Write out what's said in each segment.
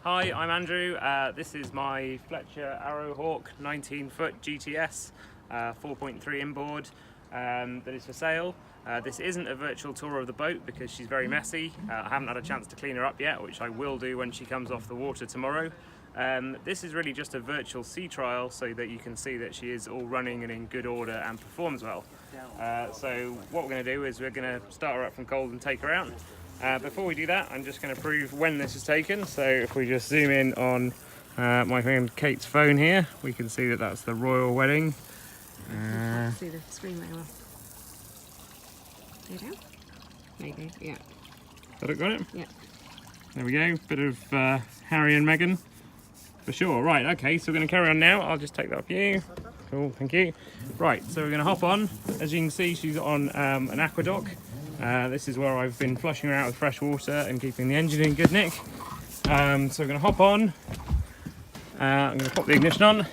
Hi, I'm Andrew. This is my Fletcher Arrowhawk 19-foot GTS 4.3 inboard that is for sale. This isn't a virtual tour of the boat because she's very messy. I haven't had a chance to clean her up yet, which I will do when she comes off the water tomorrow. This is really just a virtual sea trial so that you can see that she is all running and in good order and performs well. So what we're going to do is we're going to start her up from cold and take her out. Before we do that, I'm just going to prove when this is taken. So if we just zoom in on my friend Kate's phone here, we can see that that's the royal wedding. See the screen very well. There you go. There you go, yeah. Got it, got it? Yeah. There we go, bit of Harry and Meghan for sure. Right, okay, so we're going to carry on now. I'll just take that for you. Cool, thank you. Right, so we're going to hop on. As you can see, she's on an aqueduct. This is where I've been flushing her out with fresh water and keeping the engine in good nick. So we're going to hop on. I'm going to pop the ignition on.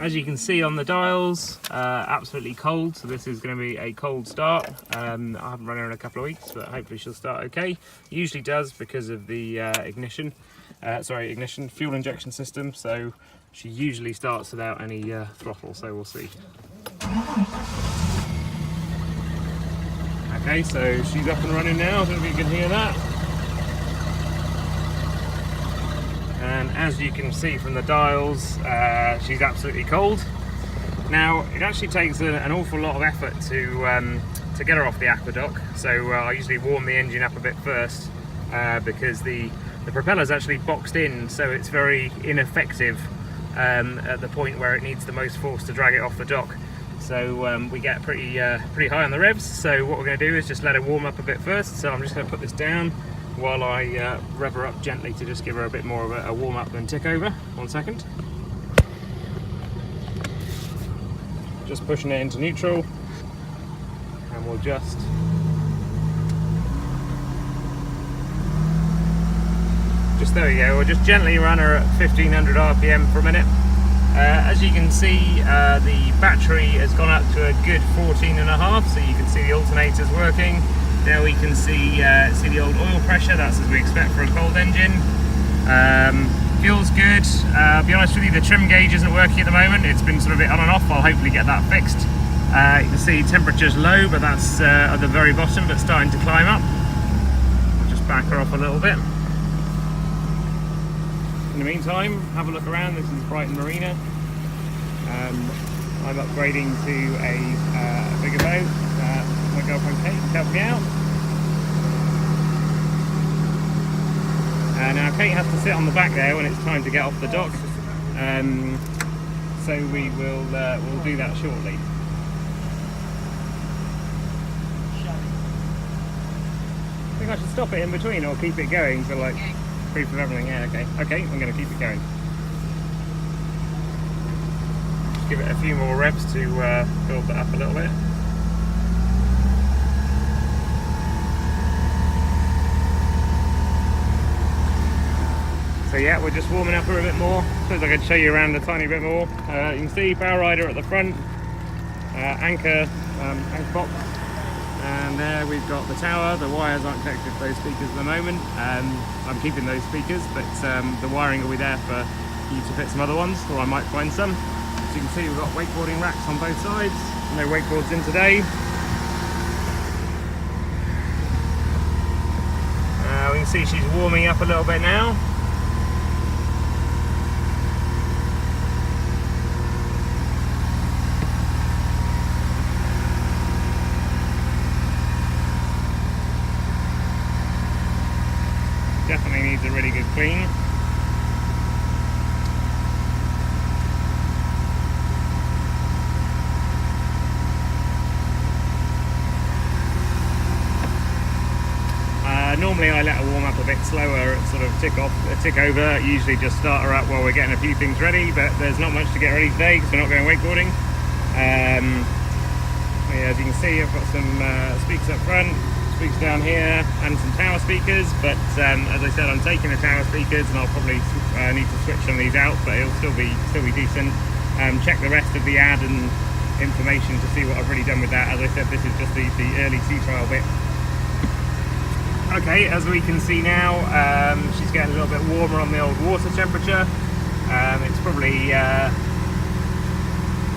As you can see on the dials, absolutely cold, so this is going to be a cold start. I haven't run her in a couple of weeks, but hopefully she'll start okay. Usually does because of the ignition fuel injection system, so she usually starts without any throttle, so we'll see. Okay, so she's up and running now, I don't know if you can hear that. And as you can see from the dials, she's absolutely cold. Now, it actually takes an awful lot of effort to get her off the aqueduct, so I usually warm the engine up a bit first because the propeller's actually boxed in, so it's very ineffective at the point where it needs the most force to drag it off the dock. So we get pretty high on the revs, so what we're going to do is just let her warm up a bit first. So I'm just going to put this down while I rev her up gently to just give her a bit more of a warm up and tick over. 1 second. Just pushing it into neutral, and we'll just there we go, we'll just gently run her at 1500 RPM for a minute. As you can see, the battery has gone up to a good 14.5, so you can see the alternators working. Now we can see the old oil pressure, that's as we expect for a cold engine. Fuel's good. I'll be honest with you, the trim gauge isn't working at the moment. It's been sort of a bit on and off. I'll hopefully get that fixed. You can see temperature's low, but that's at the very bottom, but starting to climb up. I'll just back her off a little bit. In the meantime, have a look around. This is Brighton Marina. I'm upgrading to a bigger boat. My girlfriend Kate helped me out. Now Kate has to sit on the back there when it's time to get off the dock. So we'll do that shortly. I think I should stop it in between or keep it going for like proof of everything. Yeah, okay, I'm going to keep it going. Just give it a few more revs to build that up a little bit. So yeah, we're just warming up her a bit more. Suppose I could show you around a tiny bit more. You can see power rider at the front, anchor box, and there we've got the tower. The wires aren't connected to those speakers at the moment. I'm keeping those speakers, but the wiring will be there for you to fit some other ones, or I might find some. As you can see, we've got wakeboarding racks on both sides. No wakeboards in today. We can see she's warming up a little bit now. Definitely needs a really good clean. Normally I let her warm up a bit slower, sort of tick over, usually just start her up while we're getting a few things ready, but there's not much to get ready today because we're not going wakeboarding. Yeah, as you can see, I've got some speakers up front, speakers down here, and some tower speakers, but as I said, I'm taking the tower speakers and I'll probably need to switch some of these out, but it'll still be decent. Check the rest of the ad and information to see what I've already done with that. As I said, this is just the early sea trial bit. Okay, as we can see now, she's getting a little bit warmer on the old water temperature. It's probably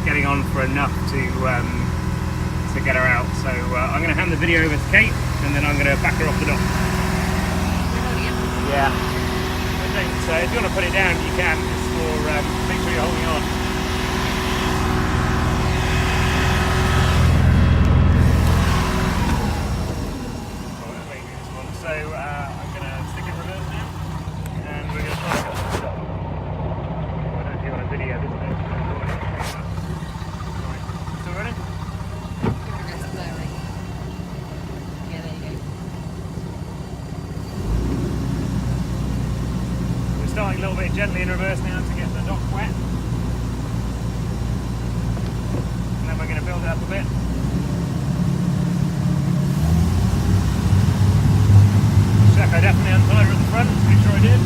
getting on for enough to get her out. So I'm going to hand the video over to Kate, and then I'm going to back her off the dock. Yeah. So if you want to put it down, you can, just for make sure you're holding on. So I'm going to stick in reverse now, and we're going to try and get off the dock. I don't know if you want to video this bit. Right. Still ready? Yeah, there you go. We're starting a little bit gently in reverse now to get the dock wet. And then we're going to build it up a bit. Check I definitely untied her at the front, make sure I did.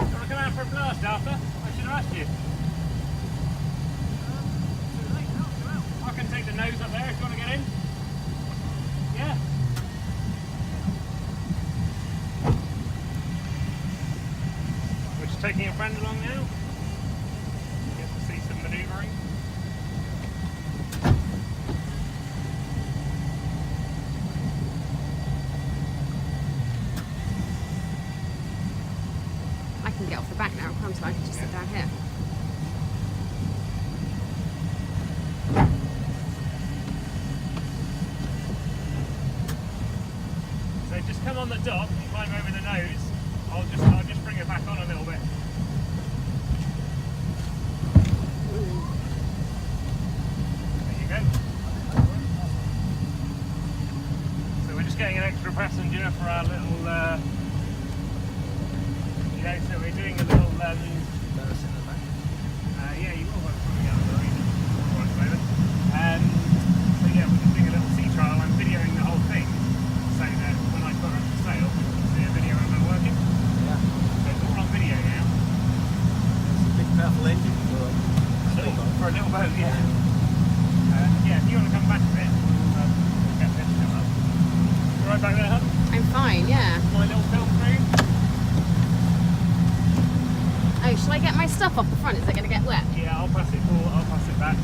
You want to come out for a blast, Arthur? I should have asked you. I can take the nose up there if you want to get in. Yeah. We're just taking a friend along now. Get to see some manoeuvring. I can get off the back now, can't I? I can just sit down here. So just come on the dock and climb over the nose. I'll just bring it back on a little bit. There you go. So we're just getting an extra passenger for our little, you know, so we're doing a little, yeah, you will want to probably get on the arena right at the moment. So yeah, we're just doing a little sea trial. I'm videoing the whole thing, so that when I put her up for sale, you can see a video of her working. Yeah. So it's all on video now. It's a big powerful engine for For a little boat, yeah. Yeah, if you want to come back a bit, we'll get this come up. You right back there, hun? I'm fine, yeah. My little film crew. Oh, shall I get my stuff off the front? Is it going to get wet? Yeah, I'll pass it back.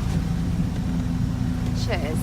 Cheers.